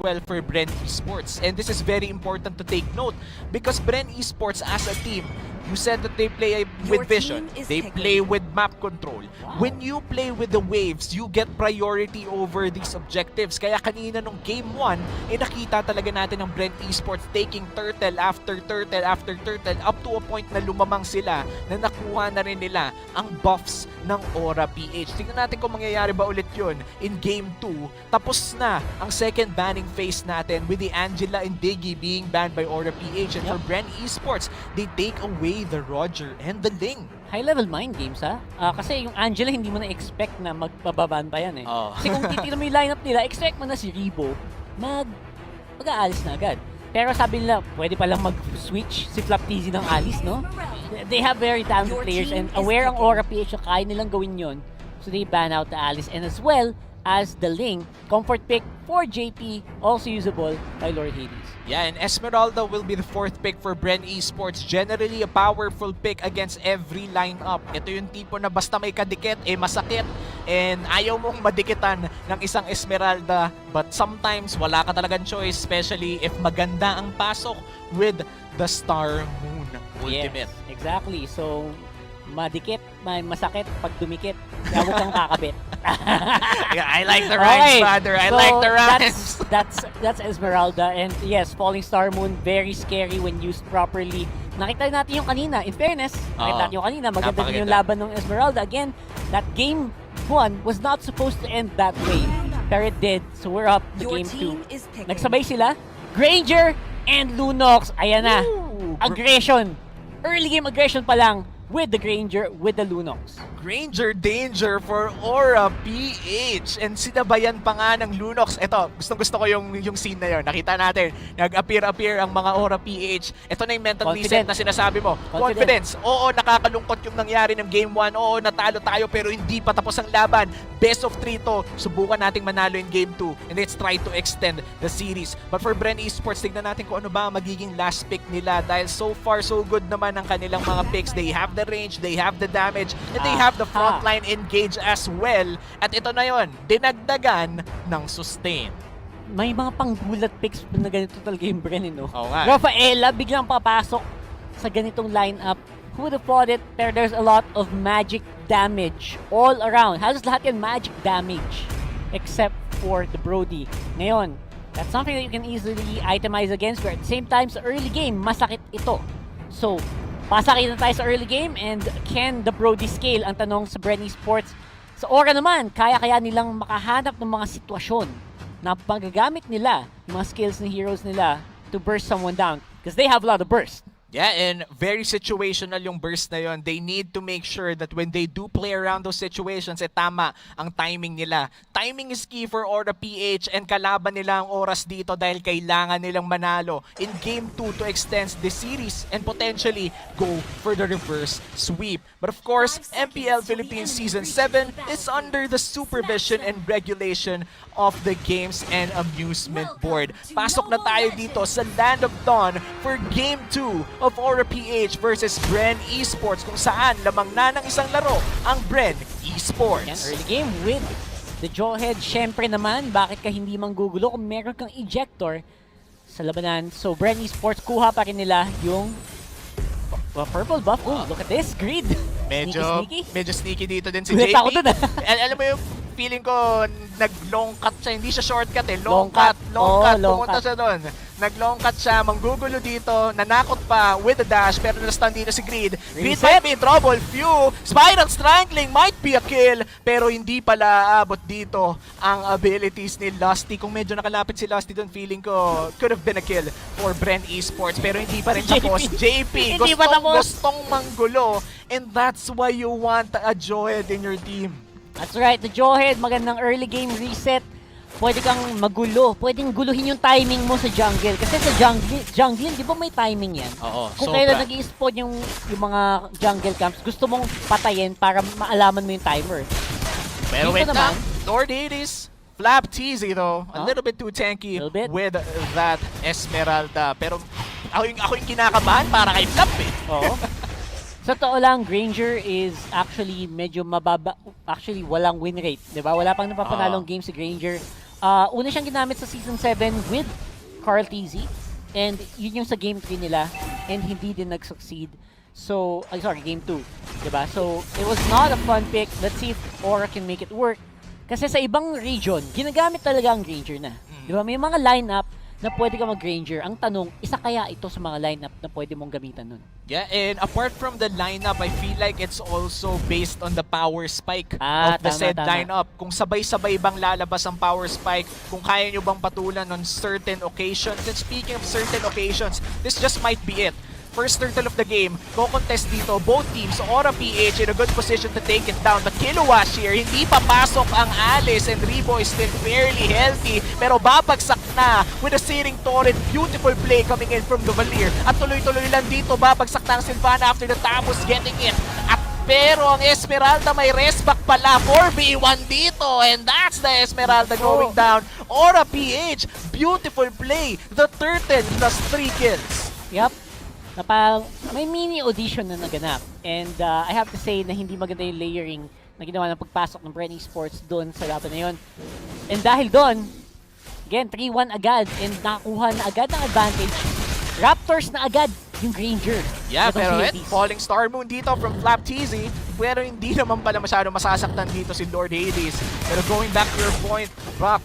well for Bren Esports. And this is very important to take note because Bren Esports as a team, you said that they play with vision, they play with map control. When you play with the waves, you get priority over these objectives. Kaya kanina nung game 1, nakita talaga natin ng Bren Esports taking turtle after turtle after turtle up to a point na lumamang sila na nakuha na rin nila ang buffs ng Aura PH. Tingnan natin kung mangyayari ba ulit yun in game 2. Tapos na ang second banning phase natin with the Angela and Diggy being banned by Aura PH. And for Bren Esports, they take away the Roger and the Ling. High-level mind games, ha? Kasi yung Angela, hindi mo na-expect na magpababan pa yan, eh. Kasi kung titignan mo yung lineup nila, expect mo na si Rebo mag-aalis na agad. Pero sabi nila, pwede palang mag-switch si Flaptizi ng alis, no? They have very talented players and aware ang Aura PH na kaya nilang gawin yon. So they ban out the Alice and as well as the Ling, comfort pick for JP, also usable by Lord Hades. Yeah, and Esmeralda will be the 4th pick for Bren Esports. Generally, a powerful pick against every lineup. Ito yung tipo na basta may kadikit, masakit. And ayaw mong madikitan ng isang Esmeralda. But sometimes, wala ka talagang choice, especially if maganda ang pasok with the Star Moon Ultimate. Yes, exactly. So, madikit, masakit pag dumikit. Kaya huwag kang kakabit. Yeah, I like the rhymes, father. I like the rhymes. That's Esmeralda. And yes, Falling Star Moon, very scary when used properly. Nakita natin yung kanina. In fairness, nakita natin yung kanina. Maganda din yung laban ng Esmeralda. Again, that game 1 was not supposed to end that way. Pero it did. So we're up to game 2. Nagsabay sila. Granger and Lunox. Ayan na. Aggression. Early game aggression pa lang. With the Granger, with the Lunox. Granger danger for Aura PH. And sinabayan pa nga ng Lunox. Ito, gustong-gusto ko yung scene na yun. Nakita natin, nag-appear ang mga Aura PH. Ito na yung mental reset na sinasabi mo. Confidence. Oo, nakakalungkot yung nangyari ng game 1. Oo, natalo tayo pero hindi pa tapos ang laban. Best of 3 to. Subukan nating manalo in game 2. And let's try to extend the series. But for Bren Esports, tignan natin kung ano ba magiging last pick nila. Dahil so far, so good naman ang kanilang mga picks. They have the range, they have the damage, and they have the frontline engage as well. At ito na yon, dinagdagan ng sustain. May mga panggulat picks na ganito talaga yung Bren, no? Oo nga. Rafaela biglang papasok sa ganitong lineup. Who would have thought it? Pero there's a lot of magic damage all around. Halos lahat yan magic damage except for the Brody. Ngayon, that's something that you can easily itemize against, but at the same time, sa early game, masakit ito. So, pasakit na tayo sa early game and can the Brody scale? Ang tanong sa Bren Esports. Sa Aura naman, kaya nilang makahanap ng mga sitwasyon na magagamit nila yung mga skills ng heroes nila to burst someone down because they have a lot of burst. Yeah, and very situational yung burst na yon. They need to make sure that when they do play around those situations, tama ang timing nila. Timing is key for Aura PH and kalaban nila ang oras dito dahil kailangan nilang manalo in Game 2 to extend the series and potentially go for the reverse sweep. But of course, MPL Philippines Season 7 is under the supervision and regulation of the Games and Amusement Board. Pasok na tayo dito sa Land of Dawn for Game 2 of Aura PH versus Bren Esports kung saan lamang na ng isang laro ang Bren Esports. Yan, early game with the Jawhead. Syempre naman, bakit ka hindi manggugulo kung meron kang ejector sa labanan? So Bren Esports, kuha pa rin nila yung purple buff. Oh, look at this, Greed. Medyo sneaky dito din si Gulat JP. ako dun, Alam mo yung feeling ko, nag-long cut siya. Hindi siya shortcut eh. Long Long cut. long Pumunta cut. siya doon. Nag-long cut siya. Manggugulo dito. Nanakot pa with the dash. Pero na-stun dito si Greed. Greed might be in trouble. Few. Spiral Strangling might be a kill. Pero hindi pala abot dito ang abilities ni Lusty. Kung medyo nakalapit si Lusty doon, feeling ko could have been a kill for Bren Esports. Pero hindi pa rin tapos. JP, gustong manggulo. And that's why you want a Joed in your team. That's right, the Jawhead, magandang early game reset. Pwede kang magulo, pwedeng guluhin yung timing mo sa jungle. Kasi sa jungle, di ba may timing yan? Oo, kung kailan nag-i-spawn yung mga jungle camps, gusto mong patayin para maalaman mo yung timer. Pero wait lang, Lord Hades, Flaptizi though, a little bit too tanky with that Esmeralda. Pero ako yung kinakabahan para kay Flap eh. Oo. Sa totoo lang, Granger is actually medyo mababa. Actually, walang win rate. Diba? Wala pang napapanalong game si Granger. Una siyang ginamit sa Season 7 with Carl TZ. And yun yung sa Game 3 nila. And hindi din nag-succeed. So, sorry, Game 2. Diba? So, it was not a fun pick. Let's see if Aura can make it work. Kasi sa ibang region, ginagamit talaga ang Granger na. Diba? May mga lineup na pwede ka mag-Granger. Ang tanong, isa kaya ito sa mga lineup na pwede mong gamitan nun? Yeah, and apart from the lineup, I feel like it's also based on the power spike of the said lineup. Kung sabay-sabay bang lalabas ang power spike, kung kaya nyo bang patulan on certain occasions. And speaking of certain occasions, this just might be it. First turtle of the game, co-contest dito, both teams, Aura PH in a good position to take it down. The Kilowash here, hindi papasok ang Alice and Rebo is still fairly healthy, pero babagsak na with a searing torrent. Beautiful play coming in from the Valir. At tuloy-tuloy lang dito, babagsak na ang Sylvana after the Tamus getting it. At pero ang Esmeralda may resback pala, 4v1 dito, and that's the Esmeralda going down. Aura PH, beautiful play. The Turtle plus 3 kills. Yep. May mini audition na naganap. And I have to say na hindi maganda yung layering na ginawa ng pagpasok ng Bren Esports doon sa laban na yun. And dahil doon, again, 3-1 agad and nakuha na agad ang advantage. Raptors na agad yung Granger. Yeah, pero falling Star Moon dito from Flap TZ. Pero hindi naman pala masyado masasaktan dito si Lord Hades. Pero going back to your point, Brock,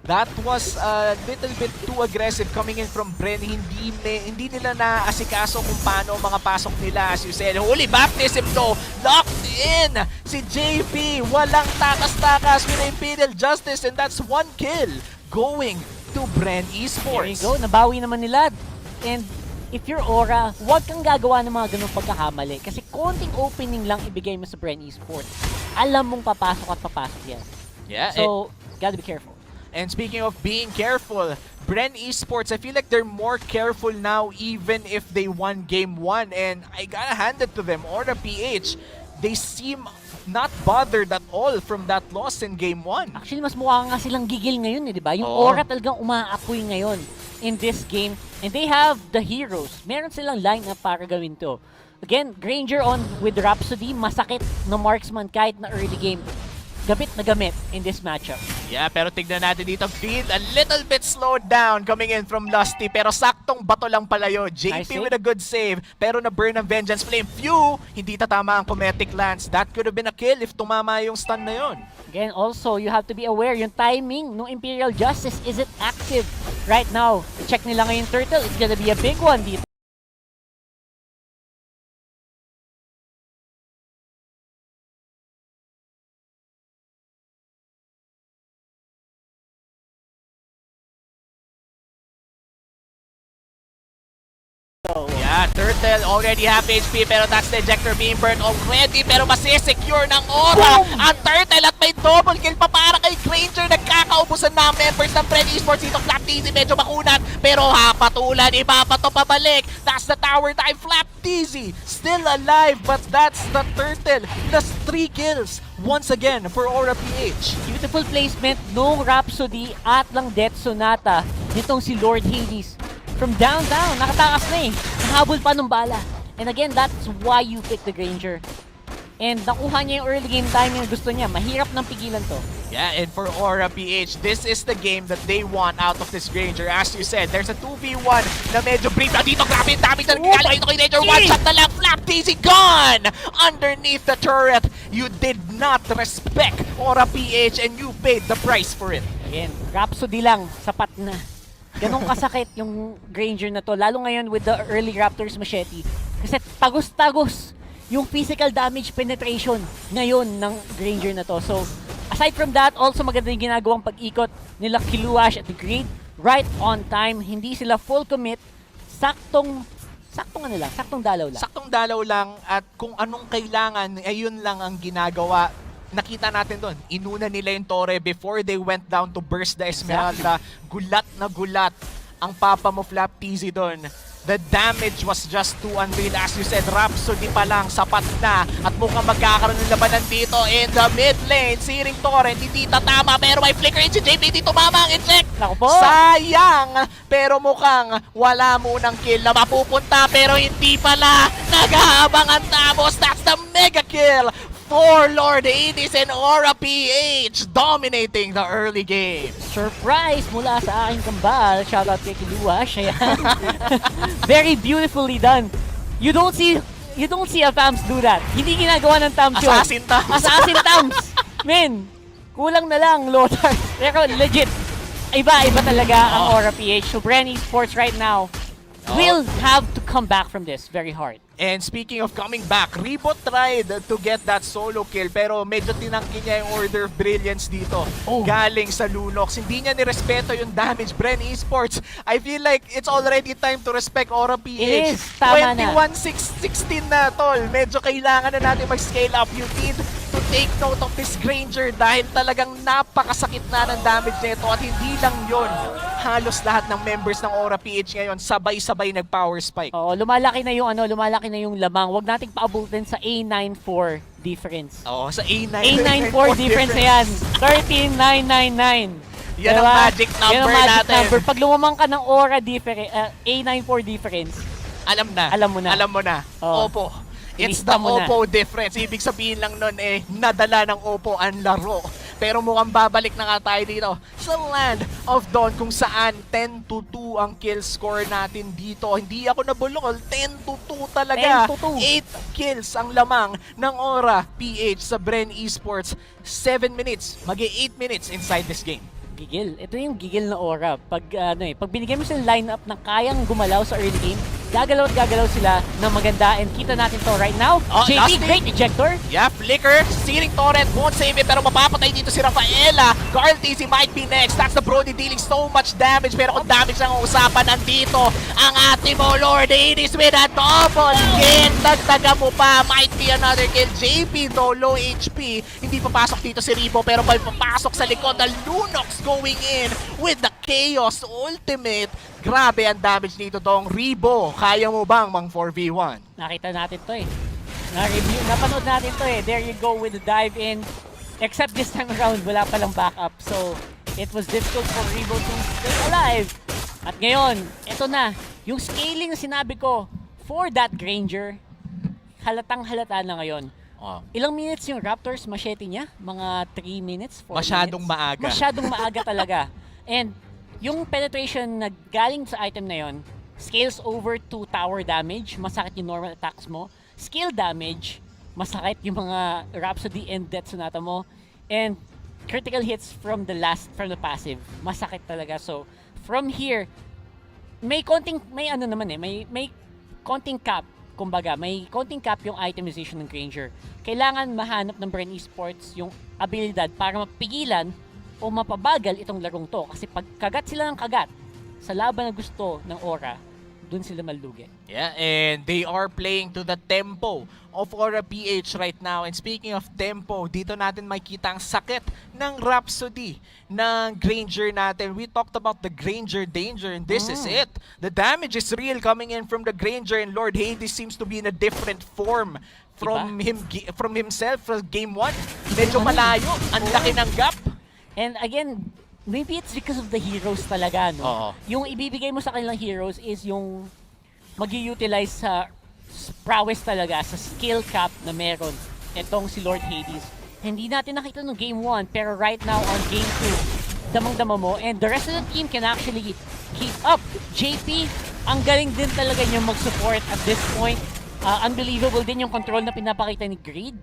that was a little bit too aggressive coming in from Bren. Hindi nila naasikaso kung paano mga pasok nila. As you said, holy baptism though, locked in si JP. Walang takas-takas with Imperial Justice, and that's 1 kill going to Bren Esports. There you go, nabawi naman nila. And if you're Aura, huwag kang gagawa ng mga ganung pagkakamali. Kasi konting opening lang ibigay mo sa Bren Esports. Alam mong papasok at papasok yan. Yeah, so, gotta be careful. And speaking of being careful, Bren Esports, I feel like they're more careful now even if they won Game 1. And I gotta hand it to them. Aura PH, they seem not bothered at all from that loss in Game 1. Actually, mas mukha nga silang gigil ngayon, di ba? Yung Aura talagang umaapoy ngayon in this game. And they have the heroes. Meron silang lineup para gawin to. Again, Granger on with Rhapsody, masakit na marksman kahit na early game. Gamit na gamit in this matchup. Yeah, pero tignan natin dito, Field a little bit slowed down coming in from Lusty, pero saktong bato lang pala yun. JP nice with a good save, pero na-burn ang Vengeance Flame. Few, hindi tatama ang Cometic Lance. That could have been a kill if tumama yung stun na yun. Again, also, you have to be aware, yung timing ng Imperial Justice isn't active right now. Check nila ngayon Turtle, it's gonna be a big one dito. Yeah, Turtle already half HP, pero that's the ejector being burned already, pero masisecure ng Aura ang Turtle at may double kill pa para kay Granger. Nagkakaubusan na ang members ng Bren Esports dito. Flap TZ medyo makunat, pero hapatulan, ipapato pabalik. That's the tower dive. Flap TZ still alive, but that's the Turtle plus 3 kills once again for Aura PH. Beautiful placement nung Rhapsody at lang Death Sonata nitong si Lord Hades. From downtown, nakatakas na eh. Nahabol pa nung bala. And again, that's why you pick the Granger. And nakuha niya yung early game timing na gusto niya. Mahirap nang pigilan to. Yeah, and for Aura PH, this is the game that they want out of this Granger. As you said, there's a 2v1 na medyo brief. Dito, grabe yung damage na nagkakala dito kay Granger. One shot na lang, Flap TZ gone! Underneath the turret, you did not respect Aura PH and you paid the price for it. Again, Rhapsody lang, sapat na. Ganun kasakit yung Granger na to, lalo ngayon with the early Raptors machete. Kasi tagos-tagos yung physical damage penetration ngayon ng Granger na to. So, aside from that, also maganda yung ginagawang pag-ikot nila Kiluash at the Greed. Right on time, hindi sila full commit. Saktong dalaw lang. Saktong dalaw lang at kung anong kailangan, ayun lang ang ginagawa. Nakita natin doon, inuna nila yung Torre before they went down to burst the Esmeralda. Gulat na gulat ang papa mo Flap TZ doon. The damage was just too unreal. As you said, Rhapsody pa lang, sapat na. At mukhang magkakaroon ng labanan dito in the mid lane. Searing Torrent, hindi tatama, pero may flicker in si JP, hindi tumama ang eject. Sayang! Pero mukhang wala munang kill na mapupunta, pero hindi pala. Nag-aabang ang Tamos. That's the mega kill for Lord Hades and Aura PH dominating the early game. Surprise mula sa aking kambal. Shoutout kay Kiluash. Ayan. Very beautifully done. You don't see a Tams do that. Hindi ginagawa ng Tams yun. Assassin Tams. Assassin Tams. Men, kulang na lang, Lothar. Pero legit, iba talaga ang Aura PH. So Bren Esports right now will have to come back from this very hard. And speaking of coming back, Rebo tried to get that solo kill pero medyo tinangki niya yung Order of Brilliance dito. Galing sa Lunox. Hindi niya nirespeto yung damage. Bren Esports, I feel like it's already time to respect Aura PH. It is. Tama na. 21-16 na, tol. Medyo kailangan na natin mag-scale up. You need to take note of this Granger dahil talagang napakasakit na ng damage nito at hindi lang yon. Halos lahat ng members ng Aura PH ngayon sabay-sabay nag-power spike. Oo, lumalaki na yung lamang. Huwag nating paabutin sa A94 difference. Oo, sa A9. A94 difference na yan. 13,999. Yan ang magic number yan ang magic natin. Number. Pag lumamang ka ng Aura A94 difference, alam mo na. Oo. Oppo. It's the Oppo difference. Ibig sabihin lang nun nadala ng Oppo ang laro. Pero mukhang babalik na nga tayo dito sa Land of Dawn kung saan 10-2 ang kill score natin dito. Hindi ako nabulol. 10-2 talaga. 8 kills ang lamang ng Aura PH sa Bren Esports. 7 minutes. Mag-8 minutes inside this game. Gigil. Ito yung gigil na Aura. Pag binigyan mo silang lineup na kayang gumalaw sa early game, gagalaw at gagalaw sila ng maganda and kita natin to right now. JP, great ejector. Yeah, flicker, searing torrent, won't save it pero mapapatay dito si Rafaela. Carl TC might be next. That's the Brody dealing so much damage pero kung damage ang usapan nandito ang ating mo Lord Hades with a double kill. Dagdaga mo pa, might be another kill. JP though, low HP. Hindi papasok dito si Rebo pero may papasok sa likod. The Lunox going in with the Chaos Ultimate. Grabe ang damage dito tong Rebo. Kaya mo bang mang 4v1? Nakita natin to napanood natin to There you go with the dive in. Except this time around, wala palang backup. So, it was difficult for Rebo to stay alive. At ngayon, ito na. Yung scaling na sinabi ko for that Granger, halatang halata na ngayon. Ilang minutes yung Raptors machete niya? Mga 3 minutes? 4 Masyadong minutes? maaga. Masyadong maaga talaga. And yung penetration na galing sa item na yon, scales over to tower damage, masakit yung normal attacks mo. Skill damage, masakit yung mga Rhapsody and Death Sonata mo. And critical hits from the passive, masakit talaga. So, from here, may konting cap. Kumbaga, may konting cap yung itemization ng Granger. Kailangan mahanap ng Bren Esports yung abilidad para mapigilan o mapabagal itong larong to. Kasi pag kagat sila ng kagat sa laban na gusto ng Aura, dun sila malugi. Yeah, and they are playing to the tempo of Aura PH right now. And speaking of tempo, dito natin makikita ang sakit ng Rhapsody ng Granger natin. We talked about the Granger danger and this is it. The damage is real coming in from the Granger and Lord Hades seems to be in a different form from himself from game 1. Medyo malayo, ang laki ng gap. And again, maybe it's because of the heroes talaga, no? Oo. Yung ibibigay mo sa kanilang heroes is yung mag-utilize sa prowess talaga, sa skill cap na meron itong si Lord Hades. Hindi natin nakita no game 1, pero right now on game 2, damang-dama mo, and the rest of the team can actually keep up. JP, ang galing din talaga niya mag-support at this point. Unbelievable din yung control na pinapakita ni Greed.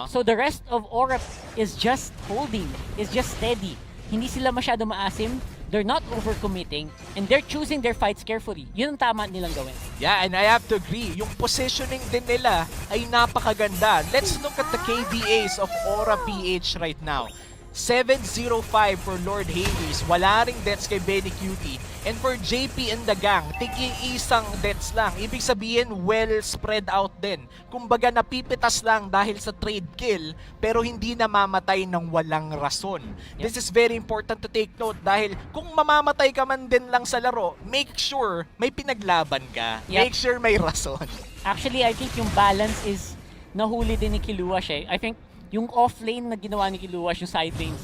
So the rest of Aura is just holding, is just steady. Hindi sila masyado maasim, they're not overcommitting, and they're choosing their fights carefully. Yun ang tama nilang gawin. Yeah, and I have to agree, yung positioning din nila ay napakaganda. Let's look at the KDAs of Aura PH right now. 705 for Lord Hades, wala ring deaths kay Benny Cutie. And for JP and the gang, tigi-isang deaths lang. Ibig sabihin, well spread out din. Kumbaga napipitas lang dahil sa trade kill, pero hindi namamatay ng walang rason. This is very important to take note dahil kung mamamatay ka man din lang sa laro, make sure may pinaglaban ka. Make sure may rason. Actually, I think yung balance is nahuli din ni Kiluash I think yung off-lane na ginawa ni Kiluash, yung side lanes,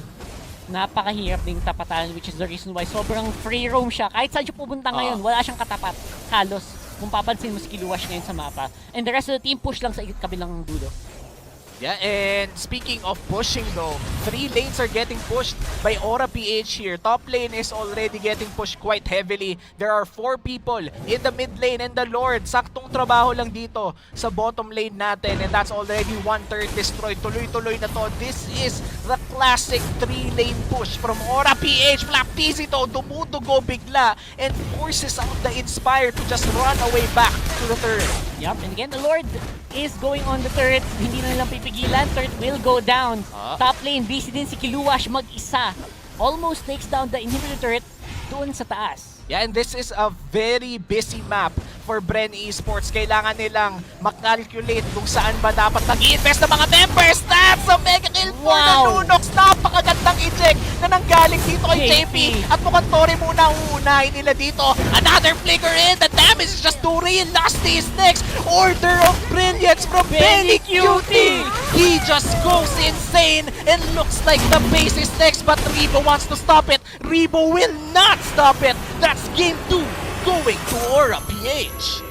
napakahirap ding tapatan, which is the reason why sobrang free roam siya. Kahit saan siya pupunta ngayon, wala siyang katapat. Halos, kung papansin mo si Kiluash ngayon sa mapa. And the rest of the team push lang sa kabilang dulo. Yeah, and speaking of pushing though, 3 lanes are getting pushed by Aura PH here. Top lane is already getting pushed quite heavily. There are 4 people in the mid lane and the Lord. Saktong trabaho lang dito sa bottom lane natin and that's already 1/3 destroyed. Tuloy-tuloy na to. This is the classic 3-lane push from Aura PH. Flaptizi to, dumudugo bigla and forces out the Inspire to just run away back to the turret. Yup, and again, the Lord is going on the turret. Hindi na nilang pipigilan. Turret will go down. Top lane, busy din si Kiluash mag-isa. Almost takes down the inhibitor turret doon sa taas. Yeah, and this is a very busy map for Bren Esports. Kailangan nilang makalculate kung saan ba dapat mag-i-invest ng mga members. That's a mega kill for the Lunox. Napakagandang eject na nanggaling dito kay JP. At mukhang Tori muna ang uunahin nila dito. Another flicker in. The damage is just too real. Lusty is next. Order of Brilliance from Belly Cutie. He just goes insane and looks like the base is next. But Rebo wants to stop it. Rebo will not stop it. That's game 2 going to Aura PH.